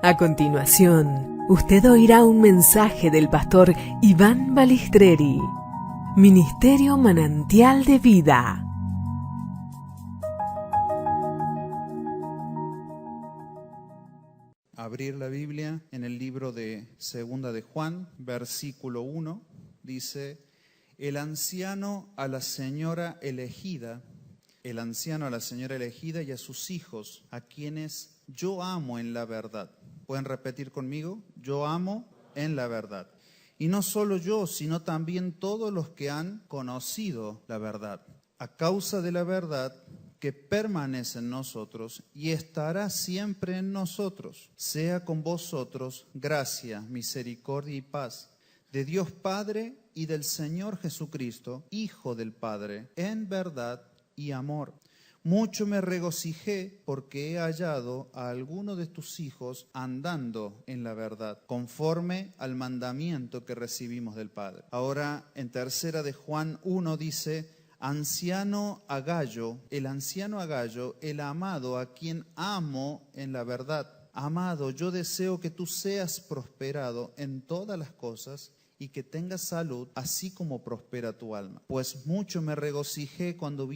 A continuación, usted oirá un mensaje del pastor Iván Balistreri, Ministerio Manantial de Vida. Abrir la Biblia en el libro de Segunda de Juan, versículo 1, dice: el anciano a la señora elegida y a sus hijos, a quienes yo amo en la verdad. ¿Pueden repetir conmigo? Yo amo en la verdad. Y no solo yo, sino también todos los que han conocido la verdad, a causa de la verdad que permanece en nosotros y estará siempre en nosotros. Sea con vosotros gracia, misericordia y paz de Dios Padre y del Señor Jesucristo, Hijo del Padre, en verdad y amor. Mucho me regocijé porque he hallado a alguno de tus hijos andando en la verdad, conforme al mandamiento que recibimos del Padre. Ahora, en tercera de Juan 1 dice: anciano Agallo, el amado, a quien amo en la verdad. Amado, yo deseo que tú seas prosperado en todas las cosas y que tengas salud, así como prospera tu alma. Pues mucho me regocijé cuando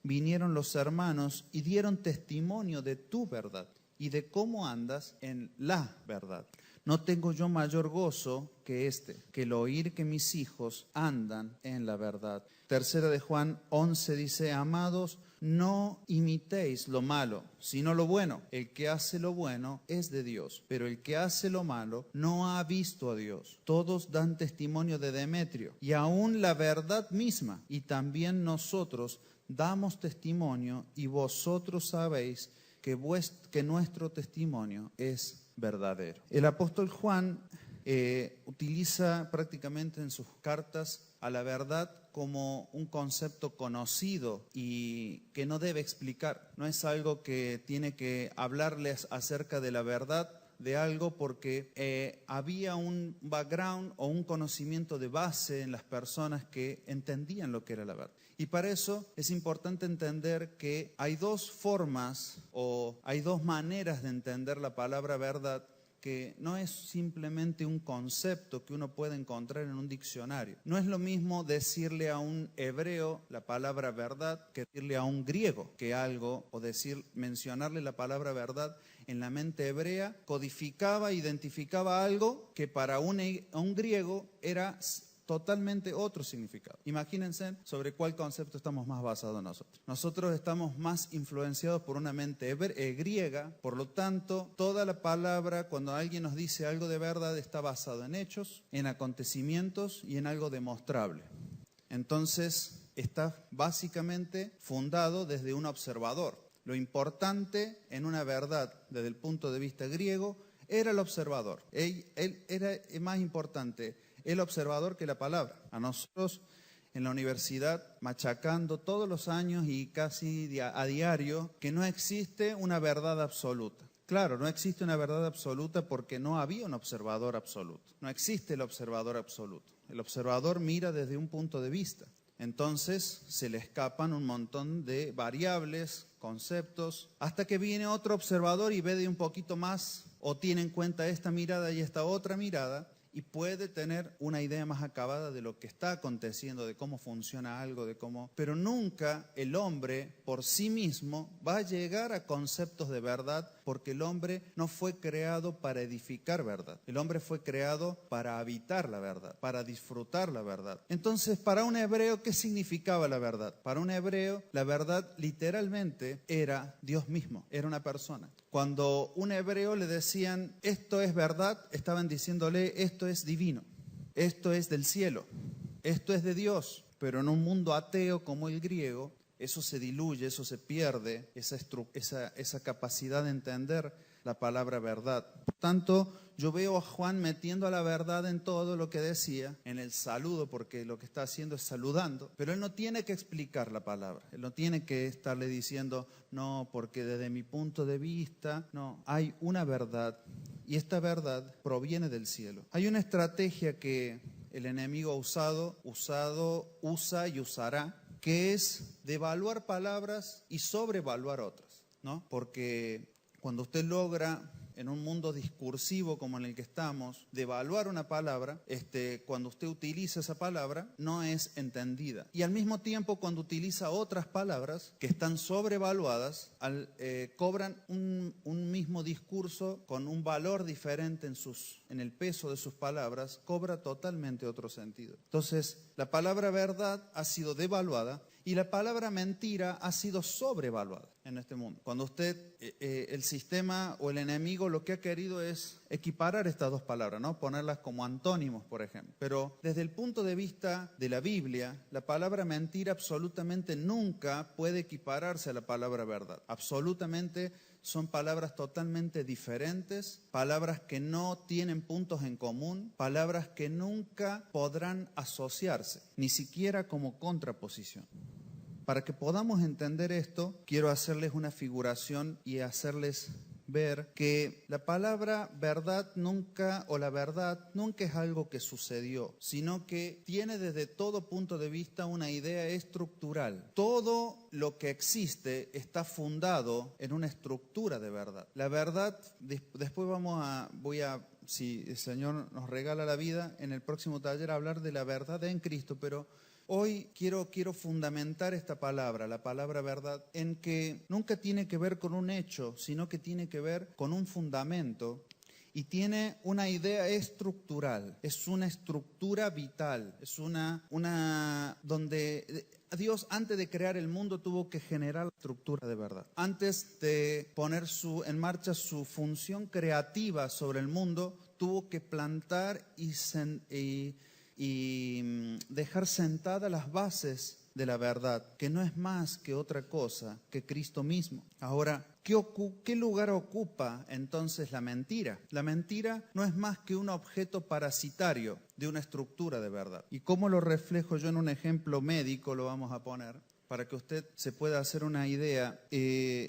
vinieron los hermanos y dieron testimonio de tu verdad y de cómo andas en la verdad. No tengo yo mayor gozo que que el oír que mis hijos andan en la verdad. Tercera de Juan 11 dice: amados, no imitéis lo malo, sino lo bueno. El que hace lo bueno es de Dios, pero el que hace lo malo no ha visto a Dios. Todos dan testimonio de Demetrio, y aún la verdad misma, y también nosotros damos testimonio, y vosotros sabéis que nuestro testimonio es verdadero. El apóstol Juan utiliza prácticamente en sus cartas a la verdad como un concepto conocido y que no debe explicar. No es algo que tiene que hablarles acerca de la verdad de algo porque había un background o un conocimiento de base en las personas que entendían lo que era la verdad. Y para eso es importante entender que hay dos formas o hay dos maneras de entender la palabra verdad, que no es simplemente un concepto que uno puede encontrar en un diccionario. No es lo mismo decirle a un hebreo la palabra verdad que decirle a un griego que algo, o mencionarle la palabra verdad en la mente hebrea, codificaba, identificaba algo que para un griego era totalmente otro significado. Imagínense sobre cuál concepto estamos más basados nosotros. Nosotros estamos más influenciados por una mente griega, por lo tanto, toda la palabra, cuando alguien nos dice algo de verdad, está basado en hechos, en acontecimientos y en algo demostrable. Entonces, está básicamente fundado desde un observador. Lo importante en una verdad, desde el punto de vista griego, era el observador. Él era más importante el observador que la palabra. A nosotros en la universidad, machacando todos los años y casi a diario, que no existe una verdad absoluta. Claro, no existe una verdad absoluta porque no había un observador absoluto. No existe el observador absoluto. El observador mira desde un punto de vista. Entonces se le escapan un montón de variables, conceptos, hasta que viene otro observador y ve de un poquito más o tiene en cuenta esta mirada y esta otra mirada, y puede tener una idea más acabada de lo que está aconteciendo, de cómo funciona algo, pero nunca el hombre por sí mismo va a llegar a conceptos de verdad, porque el hombre no fue creado para edificar verdad. El hombre fue creado para habitar la verdad, para disfrutar la verdad. Entonces, para un hebreo, ¿qué significaba la verdad? Para un hebreo, la verdad literalmente era Dios mismo, era una persona. Cuando un hebreo le decían, esto es verdad, estaban diciéndole, esto es divino, esto es del cielo, esto es de Dios. Pero en un mundo ateo como el griego, eso se diluye, eso se pierde, esa capacidad de entender la palabra verdad. Por tanto, yo veo a Juan metiendo a la verdad en todo lo que decía, en el saludo, porque lo que está haciendo es saludando, pero él no tiene que explicar la palabra, él no tiene que estarle diciendo, no, porque desde mi punto de vista, no, hay una verdad, y esta verdad proviene del cielo. Hay una estrategia que el enemigo usa y usará, que es devaluar palabras y sobrevaluar otras, ¿no? Porque cuando usted logra en un mundo discursivo como en el que estamos, devaluar una palabra, cuando usted utiliza esa palabra, no es entendida. Y al mismo tiempo, cuando utiliza otras palabras que están sobrevaluadas, cobran un mismo discurso con un valor diferente en el peso de sus palabras, cobra totalmente otro sentido. Entonces, la palabra verdad ha sido devaluada y la palabra mentira ha sido sobrevaluada en este mundo. Cuando usted, el sistema o el enemigo lo que ha querido es equiparar estas dos palabras, ¿no? Ponerlas como antónimos, por ejemplo. Pero desde el punto de vista de la Biblia, la palabra mentira absolutamente nunca puede equipararse a la palabra verdad. Absolutamente son palabras totalmente diferentes, palabras que no tienen puntos en común, palabras que nunca podrán asociarse, ni siquiera como contraposición. Para que podamos entender esto, quiero hacerles una figuración y hacerles ver que la palabra verdad nunca, o la verdad nunca es algo que sucedió, sino que tiene desde todo punto de vista una idea estructural. Todo lo que existe está fundado en una estructura de verdad. La verdad, después si el Señor nos regala la vida, en el próximo taller hablar de la verdad en Cristo, pero hoy quiero fundamentar esta palabra, la palabra verdad, en que nunca tiene que ver con un hecho, sino que tiene que ver con un fundamento y tiene una idea estructural, es una estructura vital, es donde Dios antes de crear el mundo tuvo que generar la estructura de verdad. Antes de poner en marcha su función creativa sobre el mundo, tuvo que plantar y dejar sentadas las bases de la verdad, que no es más que otra cosa que Cristo mismo. Ahora, ¿qué lugar ocupa entonces la mentira? La mentira no es más que un objeto parasitario de una estructura de verdad. ¿Y cómo lo reflejo yo en un ejemplo médico? Lo vamos a poner para que usted se pueda hacer una idea.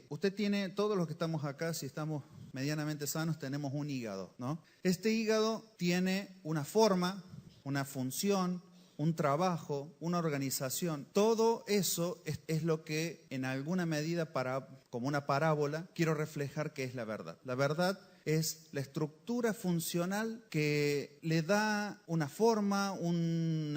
Usted tiene, todos los que estamos acá, si estamos medianamente sanos, tenemos un hígado, ¿no? Este hígado tiene una forma, una función, un trabajo, una organización. Todo eso es lo que en alguna medida, como una parábola, quiero reflejar que es la verdad. La verdad es la estructura funcional que le da una forma, un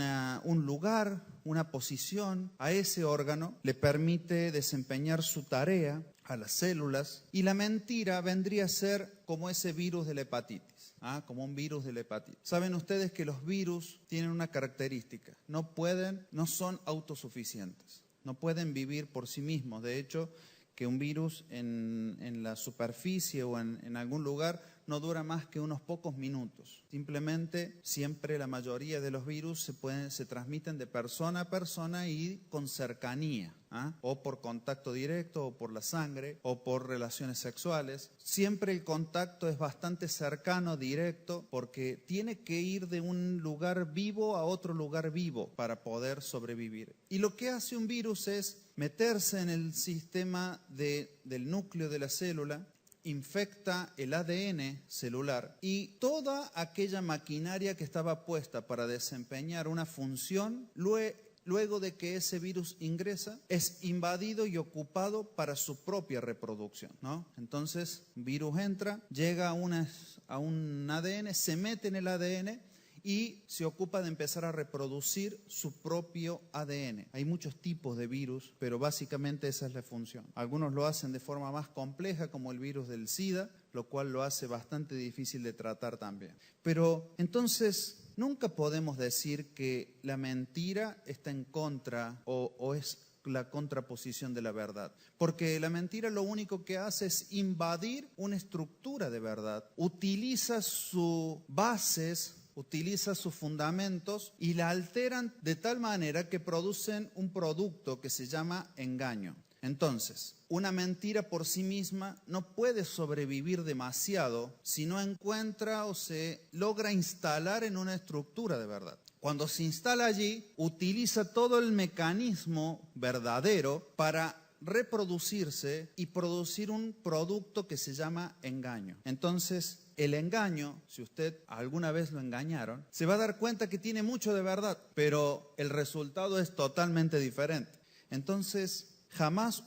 lugar, una posición a ese órgano, le permite desempeñar su tarea a las células, y la mentira vendría a ser como ese virus de la hepatitis. Como un virus de la hepatitis. Saben ustedes que los virus tienen una característica, no son autosuficientes, no pueden vivir por sí mismos. De hecho, que un virus en la superficie o en algún lugar no dura más que unos pocos minutos. Simplemente, siempre la mayoría de los virus se transmiten de persona a persona y con cercanía, o por contacto directo, o por la sangre, o por relaciones sexuales. Siempre el contacto es bastante cercano, directo, porque tiene que ir de un lugar vivo a otro lugar vivo para poder sobrevivir. Y lo que hace un virus es meterse en el sistema del núcleo de la célula, infecta el ADN celular y toda aquella maquinaria que estaba puesta para desempeñar una función, luego de que ese virus ingresa, es invadido y ocupado para su propia reproducción, ¿no? Entonces, un virus entra, llega a un ADN, se mete en el ADN y se ocupa de empezar a reproducir su propio ADN. Hay muchos tipos de virus, pero básicamente esa es la función. Algunos lo hacen de forma más compleja, como el virus del SIDA, lo cual lo hace bastante difícil de tratar también. Pero entonces, nunca podemos decir que la mentira está en contra o es la contraposición de la verdad, porque la mentira lo único que hace es invadir una estructura de verdad, utiliza sus bases, utiliza sus fundamentos y la alteran de tal manera que producen un producto que se llama engaño. Entonces, una mentira por sí misma no puede sobrevivir demasiado si no encuentra o se logra instalar en una estructura de verdad. Cuando se instala allí, utiliza todo el mecanismo verdadero para reproducirse y producir un producto que se llama engaño. Entonces, el engaño, si usted alguna vez lo engañaron, se va a dar cuenta que tiene mucho de verdad, pero el resultado es totalmente diferente. Entonces, Jamás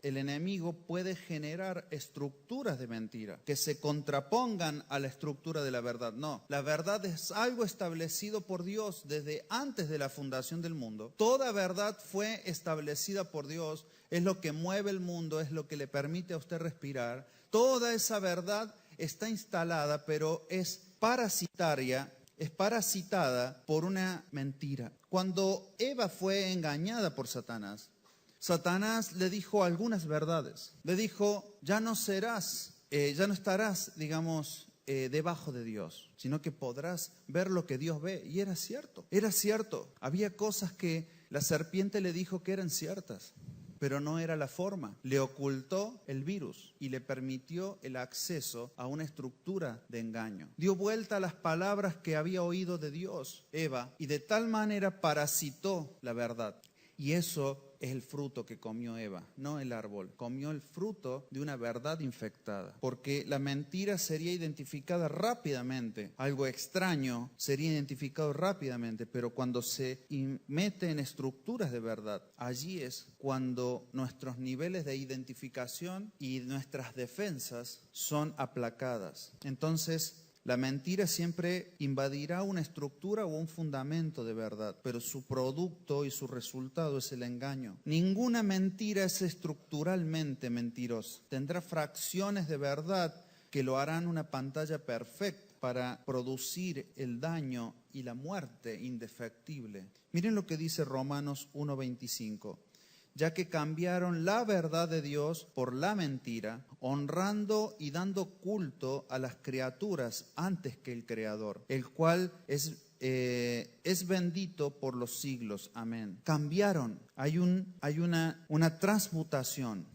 el enemigo, puede generar estructuras de mentira que se contrapongan a la estructura de la verdad. No, la verdad es algo establecido por Dios desde antes de la fundación del mundo. Toda verdad fue establecida por Dios, es lo que mueve el mundo, es lo que le permite a usted respirar. Toda esa verdad está instalada, pero es parasitaria, es parasitada por una mentira. Cuando Eva fue engañada por Satanás, Satanás le dijo algunas verdades. Le dijo, ya no estarás, debajo de Dios, sino que podrás ver lo que Dios ve. Y era cierto. Había cosas que la serpiente le dijo que eran ciertas, pero no era la forma. Le ocultó el virus y le permitió el acceso a una estructura de engaño. Dio vuelta a las palabras que había oído de Dios, Eva, y de tal manera parasitó la verdad. Y eso es el fruto que comió Eva, no el árbol. Comió el fruto de una verdad infectada. Porque la mentira sería identificada rápidamente. Algo extraño sería identificado rápidamente. Pero cuando se mete en estructuras de verdad, allí es cuando nuestros niveles de identificación y nuestras defensas son aplacadas. Entonces, la mentira siempre invadirá una estructura o un fundamento de verdad, pero su producto y su resultado es el engaño. Ninguna mentira es estructuralmente mentirosa. Tendrá fracciones de verdad que lo harán una pantalla perfecta para producir el daño y la muerte indefectible. Miren lo que dice Romanos 1:25. Ya que cambiaron la verdad de Dios por la mentira, honrando y dando culto a las criaturas antes que el Creador, el cual es bendito por los siglos. Amén. Cambiaron. Hay una transmutación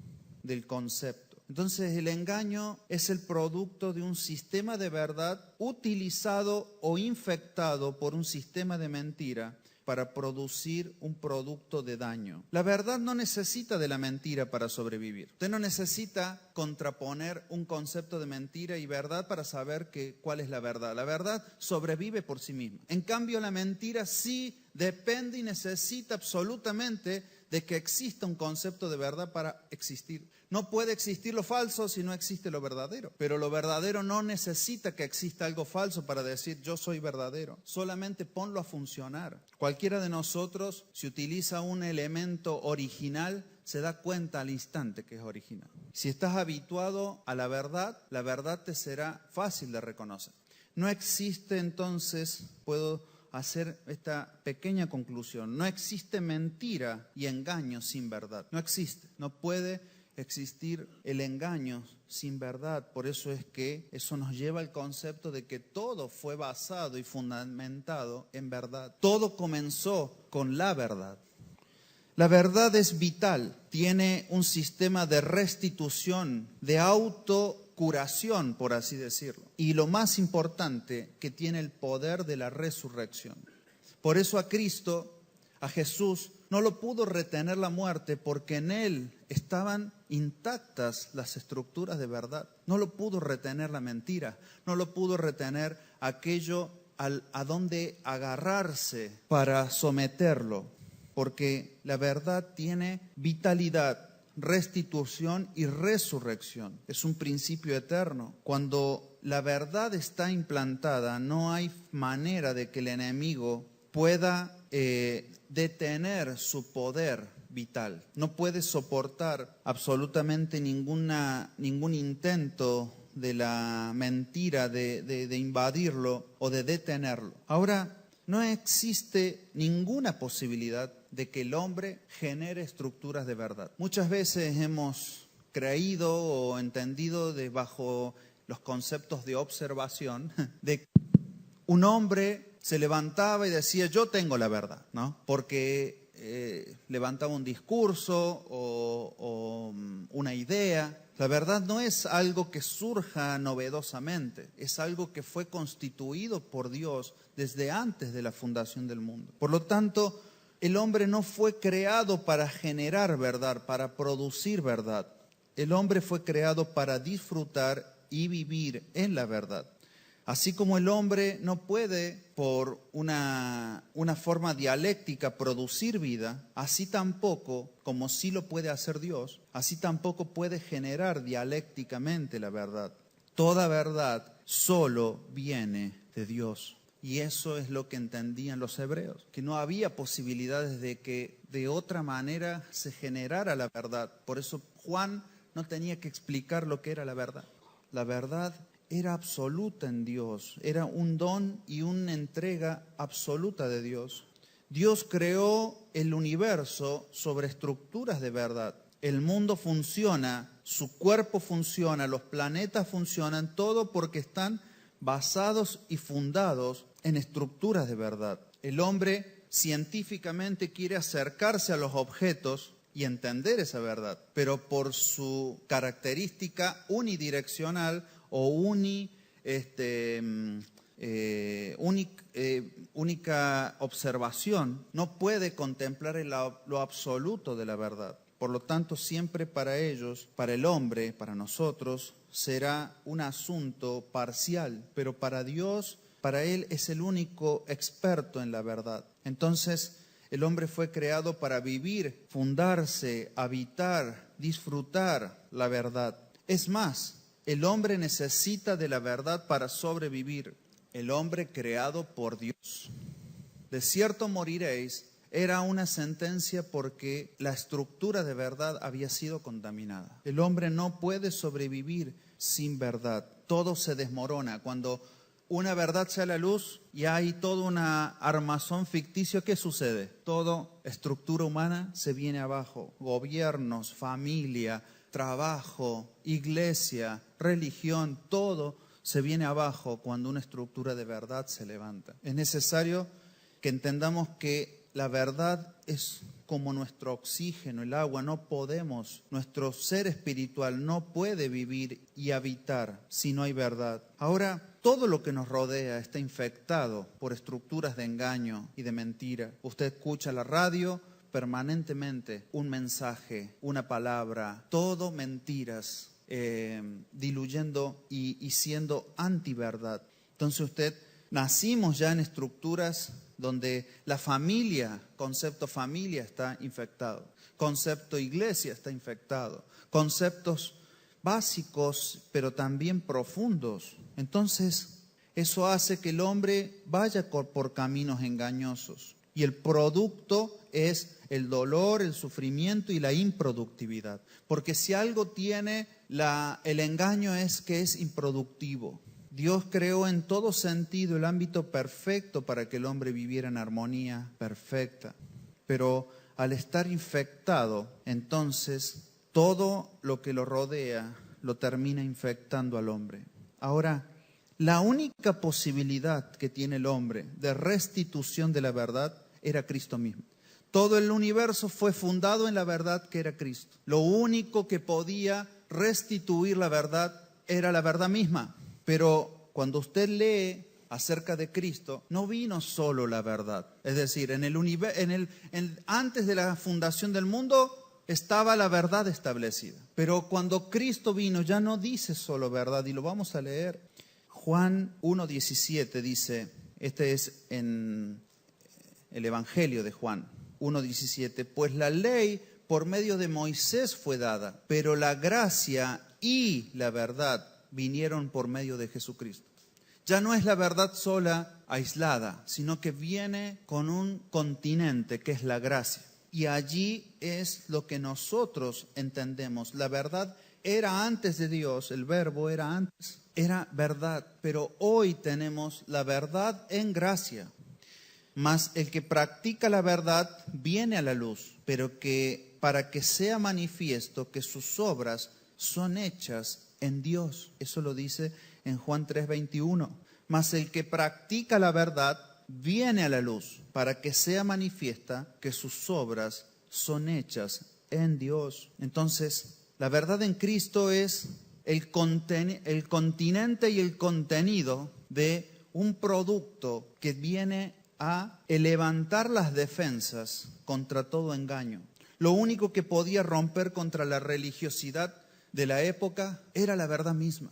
del concepto. Entonces el engaño es el producto de un sistema de verdad utilizado o infectado por un sistema de mentira para producir un producto de daño. La verdad no necesita de la mentira para sobrevivir. Usted no necesita contraponer un concepto de mentira y verdad para saber cuál es la verdad. La verdad sobrevive por sí misma. En cambio, la mentira sí depende y necesita absolutamente de que exista un concepto de verdad para existir. No puede existir lo falso si no existe lo verdadero. Pero lo verdadero no necesita que exista algo falso para decir yo soy verdadero. Solamente ponlo a funcionar. Cualquiera de nosotros, si utiliza un elemento original, se da cuenta al instante que es original. Si estás habituado a la verdad te será fácil de reconocer. No existe entonces, puedo hacer esta pequeña conclusión, no existe mentira y engaño sin verdad. No existe, no puede existir el engaño sin verdad. Por eso es que eso nos lleva al concepto de que todo fue basado y fundamentado en verdad. Todo comenzó con la verdad. La verdad es vital, tiene un sistema de restitución, de autocuración, por así decirlo. Y lo más importante, que tiene el poder de la resurrección. Por eso a Cristo, a Jesús, no lo pudo retener la muerte porque en Él estaban intactas las estructuras de verdad. No lo pudo retener la mentira, no lo pudo retener aquello a donde agarrarse para someterlo. Porque la verdad tiene vitalidad, restitución y resurrección. Es un principio eterno. Cuando la verdad está implantada, no hay manera de que el enemigo pueda detener su poder vital. No puede soportar absolutamente ningún intento de la mentira de invadirlo o de detenerlo. Ahora, no existe ninguna posibilidad de que el hombre genere estructuras de verdad. Muchas veces hemos creído o entendido bajo los conceptos de observación de que un hombre se levantaba y decía yo tengo la verdad, ¿no? Porque levantaba un discurso o una idea. La verdad no es algo que surja novedosamente, es algo que fue constituido por Dios desde antes de la fundación del mundo. Por lo tanto, el hombre no fue creado para generar verdad, para producir verdad. El hombre fue creado para disfrutar y vivir en la verdad. Así como el hombre no puede por una forma dialéctica producir vida, así tampoco, como sí lo puede hacer Dios, así tampoco puede generar dialécticamente la verdad. Toda verdad solo viene de Dios. Y eso es lo que entendían los hebreos, que no había posibilidades de que de otra manera se generara la verdad. Por eso Juan no tenía que explicar lo que era la verdad. La verdad era absoluta en Dios, era un don y una entrega absoluta de Dios. Dios creó el universo sobre estructuras de verdad. El mundo funciona, su cuerpo funciona, los planetas funcionan, todo porque están basados y fundados en estructuras de verdad. El hombre científicamente quiere acercarse a los objetos y entender esa verdad, pero por su característica unidireccional o única observación, no puede contemplar lo absoluto de la verdad. Por lo tanto, siempre para ellos, para el hombre, para nosotros, será un asunto parcial, pero para Dios, para Él es el único experto en la verdad. Entonces, el hombre fue creado para vivir, fundarse, habitar, disfrutar la verdad. Es más, el hombre necesita de la verdad para sobrevivir. El hombre creado por Dios. De cierto moriréis era una sentencia porque la estructura de verdad había sido contaminada. El hombre no puede sobrevivir sin verdad. Todo se desmorona. Cuando una verdad sale a la luz y hay todo un armazón ficticio, ¿qué sucede? Toda estructura humana se viene abajo. Gobiernos, familia, trabajo, iglesia, religión, todo se viene abajo cuando una estructura de verdad se levanta. Es necesario que entendamos que la verdad es como nuestro oxígeno, el agua. No podemos, nuestro ser espiritual no puede vivir y habitar si no hay verdad. Ahora, todo lo que nos rodea está infectado por estructuras de engaño y de mentira. Usted escucha la radio permanentemente, un mensaje, una palabra, todo mentiras, diluyendo y siendo antiverdad. Entonces nacimos ya en estructuras donde la familia, concepto familia está infectado, concepto iglesia está infectado, conceptos básicos pero también profundos. Entonces eso hace que el hombre vaya por caminos engañosos y el producto es el dolor, el sufrimiento y la improductividad. Porque si algo tiene el engaño es que es improductivo. Dios creó en todo sentido el ámbito perfecto para que el hombre viviera en armonía perfecta. Pero al estar infectado, entonces todo lo que lo rodea lo termina infectando al hombre. Ahora, la única posibilidad que tiene el hombre de restitución de la verdad era Cristo mismo. Todo el universo fue fundado en la verdad que era Cristo. Lo único que podía restituir la verdad era la verdad misma. Pero cuando usted lee acerca de Cristo, no vino solo la verdad. Es decir, antes de la fundación del mundo estaba la verdad establecida. Pero cuando Cristo vino ya no dice solo verdad, y lo vamos a leer. Juan 1:17 dice, este es en el Evangelio de Juan 1:17, pues la ley por medio de Moisés fue dada, pero la gracia y la verdad vinieron por medio de Jesucristo. Ya no es la verdad sola, aislada, sino que viene con un continente que es la gracia. Y allí es lo que nosotros entendemos. La verdad era antes de Dios, el verbo era antes, era verdad, pero hoy tenemos la verdad en gracia. Mas el que practica la verdad viene a la luz, pero que para que sea manifiesto que sus obras son hechas en Dios. Eso lo dice en Juan 3:21. Mas el que practica la verdad viene a la luz, para que sea manifiesta que sus obras son hechas en Dios. Entonces, la verdad en Cristo es el continente y el contenido de un producto que viene a levantar las defensas contra todo engaño. Lo único que podía romper contra la religiosidad de la época era la verdad misma.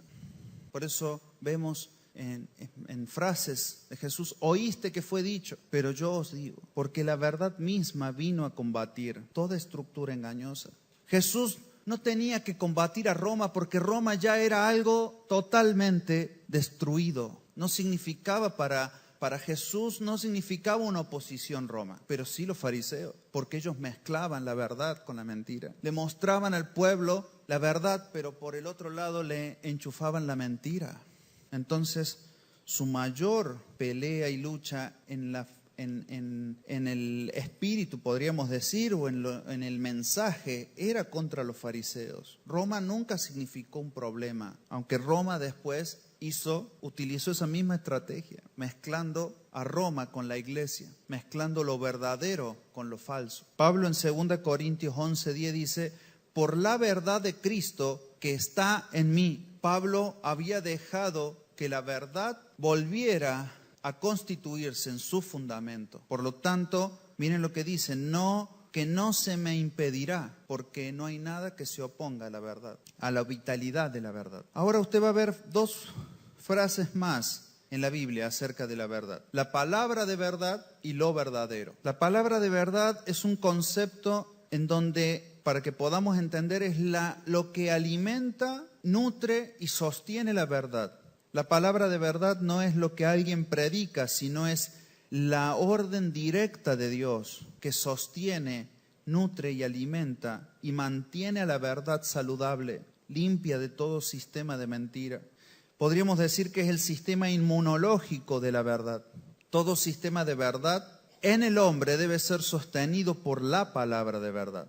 Por eso vemos en frases de Jesús, oíste que fue dicho, pero yo os digo, porque la verdad misma vino a combatir toda estructura engañosa. Jesús no tenía que combatir a Roma porque Roma ya era algo totalmente destruido. No significaba para Jesús, no significaba una oposición Roma, pero sí los fariseos, porque ellos mezclaban la verdad con la mentira. Le mostraban al pueblo la verdad, pero por el otro lado le enchufaban la mentira. Entonces, su mayor pelea y lucha en el espíritu, podríamos decir, o en el mensaje, era contra los fariseos. Roma nunca significó un problema, aunque Roma después utilizó esa misma estrategia, mezclando a Roma con la iglesia, mezclando lo verdadero con lo falso. Pablo en 2 Corintios 11:10 dice, por la verdad de Cristo que está en mí. Pablo había dejado que la verdad volviera a constituirse en su fundamento. Por lo tanto, miren lo que dice, que no se me impedirá, porque no hay nada que se oponga a la verdad, a la vitalidad de la verdad. Ahora usted va a ver dos frases más en la Biblia acerca de la verdad. La palabra de verdad y lo verdadero. La palabra de verdad es un concepto en donde, para que podamos entender, es lo que alimenta, nutre y sostiene la verdad. La palabra de verdad no es lo que alguien predica, sino es la orden directa de Dios que sostiene, nutre y alimenta y mantiene a la verdad saludable, limpia de todo sistema de mentira. Podríamos decir que es el sistema inmunológico de la verdad. Todo sistema de verdad en el hombre debe ser sostenido por la palabra de verdad.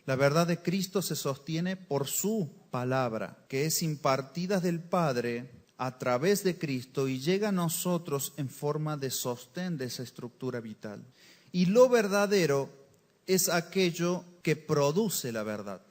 La verdad de Cristo se sostiene por su palabra, que es impartida del Padre a través de Cristo y llega a nosotros en forma de sostén de esa estructura vital. Y lo verdadero es aquello que produce la verdad,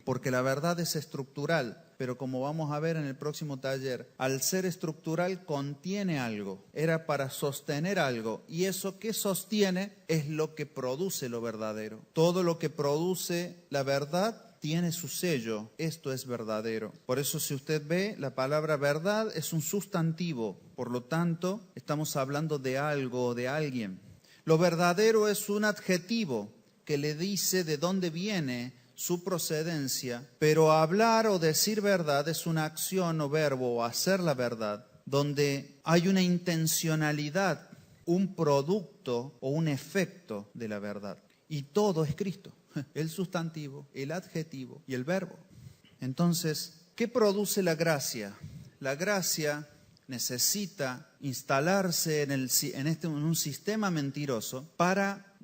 porque la verdad es estructural, pero como vamos a ver en el próximo taller, al ser estructural contiene algo, era para sostener algo, y eso que sostiene es lo que produce lo verdadero. Todo lo que produce la verdad tiene su sello, esto es verdadero. Por eso si usted ve, la palabra verdad es un sustantivo, por lo tanto estamos hablando de algo o de alguien. Lo verdadero es un adjetivo que le dice de dónde viene su procedencia, pero hablar o decir verdad es una acción o verbo o hacer la verdad, donde hay una intencionalidad, un producto o un efecto de la verdad. Y todo es Cristo. El sustantivo, el adjetivo y el verbo. Entonces, ¿qué produce la gracia? La gracia necesita instalarse en un sistema mentiroso para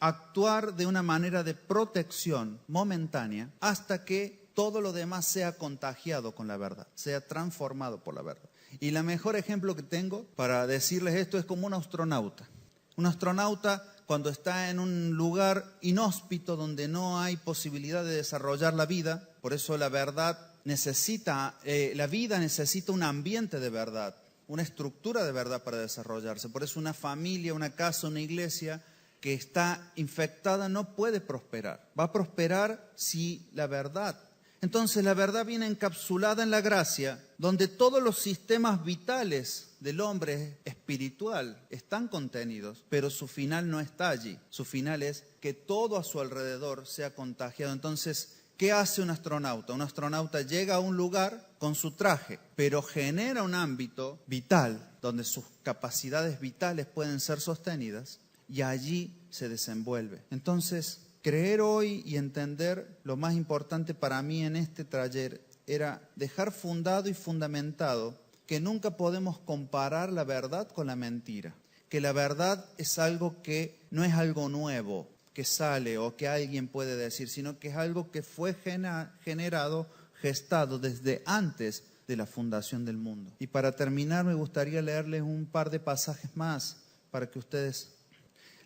actuar de una manera de protección momentánea hasta que todo lo demás sea contagiado con la verdad, sea transformado por la verdad. Y el mejor ejemplo que tengo para decirles esto es como un astronauta. Un astronauta, cuando está en un lugar inhóspito donde no hay posibilidad de desarrollar la vida, por eso la vida necesita un ambiente de verdad, una estructura de verdad para desarrollarse. Por eso una familia, una casa, una iglesia que está infectada no puede prosperar. Va a prosperar si la verdad. Entonces la verdad viene encapsulada en la gracia, donde todos los sistemas vitales del hombre espiritual están contenidos, pero su final no está allí. Su final es que todo a su alrededor sea contagiado. Entonces, ¿qué hace un astronauta? Un astronauta llega a un lugar con su traje, pero genera un ámbito vital donde sus capacidades vitales pueden ser sostenidas y allí se desenvuelve. Entonces, creer hoy y entender, lo más importante para mí en este taller era dejar fundado y fundamentado que nunca podemos comparar la verdad con la mentira, que la verdad es algo que no es algo nuevo, que sale o que alguien puede decir, sino que es algo que fue generado, gestado desde antes de la fundación del mundo. Y para terminar me gustaría leerles un par de pasajes más para que ustedes...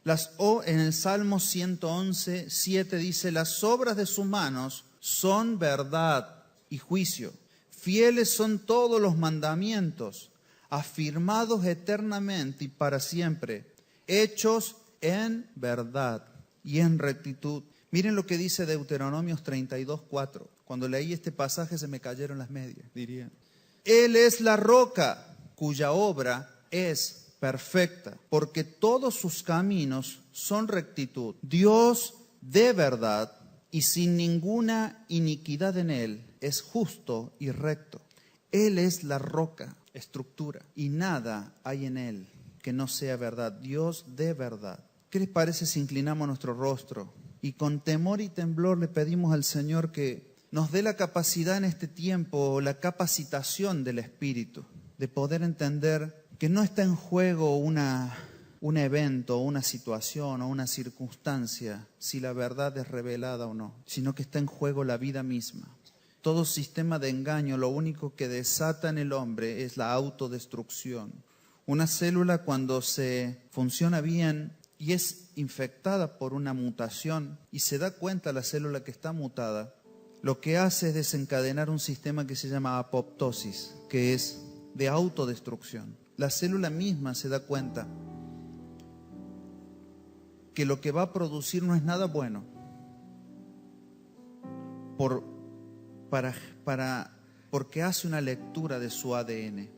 En el Salmo 111, 7 dice, las obras de sus manos son verdad y juicio. Fieles son todos los mandamientos, afirmados eternamente y para siempre, hechos en verdad y en rectitud. Miren lo que dice Deuteronomios 32:4. Cuando leí este pasaje se me cayeron las medias, diría. Él es la roca cuya obra es perfecta, porque todos sus caminos son rectitud. Dios de verdad y sin ninguna iniquidad en Él es justo y recto. Él es la roca, estructura, y nada hay en Él que no sea verdad. Dios de verdad. ¿Qué les parece si inclinamos nuestro rostro y con temor y temblor le pedimos al Señor que nos dé la capacidad en este tiempo, la capacitación del Espíritu, de poder entender que no está en juego un evento, una situación o una circunstancia, si la verdad es revelada o no, sino que está en juego la vida misma. Todo sistema de engaño lo único que desata en el hombre es la autodestrucción. Una célula cuando se funciona bien y es infectada por una mutación y se da cuenta la célula que está mutada, lo que hace es desencadenar un sistema que se llama apoptosis, que es de autodestrucción. La célula misma se da cuenta que lo que va a producir no es nada bueno porque hace una lectura de su ADN.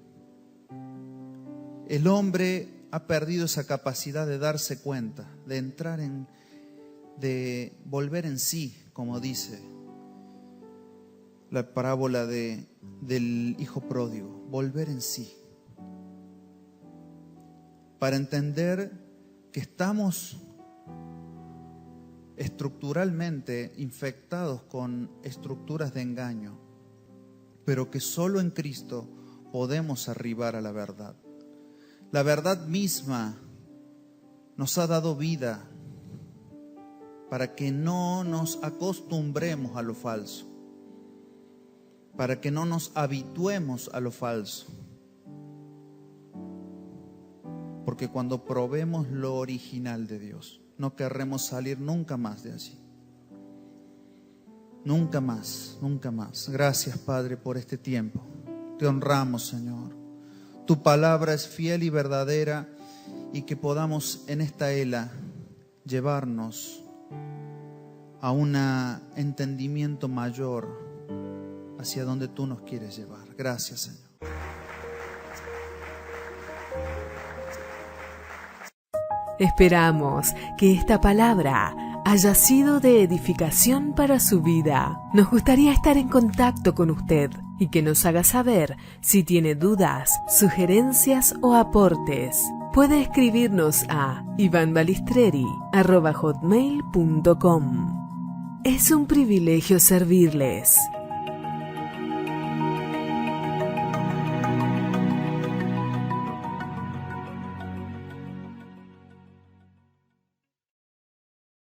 El hombre ha perdido esa capacidad de darse cuenta, de volver en sí, como dice la parábola del hijo pródigo, volver en sí. Para entender que estamos estructuralmente infectados con estructuras de engaño, pero que solo en Cristo podemos arribar a la verdad. La verdad misma nos ha dado vida para que no nos acostumbremos a lo falso, para que no nos habituemos a lo falso. Porque cuando probemos lo original de Dios, no querremos salir nunca más de allí. Nunca más, nunca más. Gracias, Padre, por este tiempo. Te honramos, Señor. Tu palabra es fiel y verdadera, y que podamos en esta era llevarnos a un entendimiento mayor hacia donde tú nos quieres llevar. Gracias, Señor. Esperamos que esta palabra haya sido de edificación para su vida. Nos gustaría estar en contacto con usted y que nos haga saber si tiene dudas, sugerencias o aportes. Puede escribirnos a ivanbalistreri@hotmail.com. Es un privilegio servirles.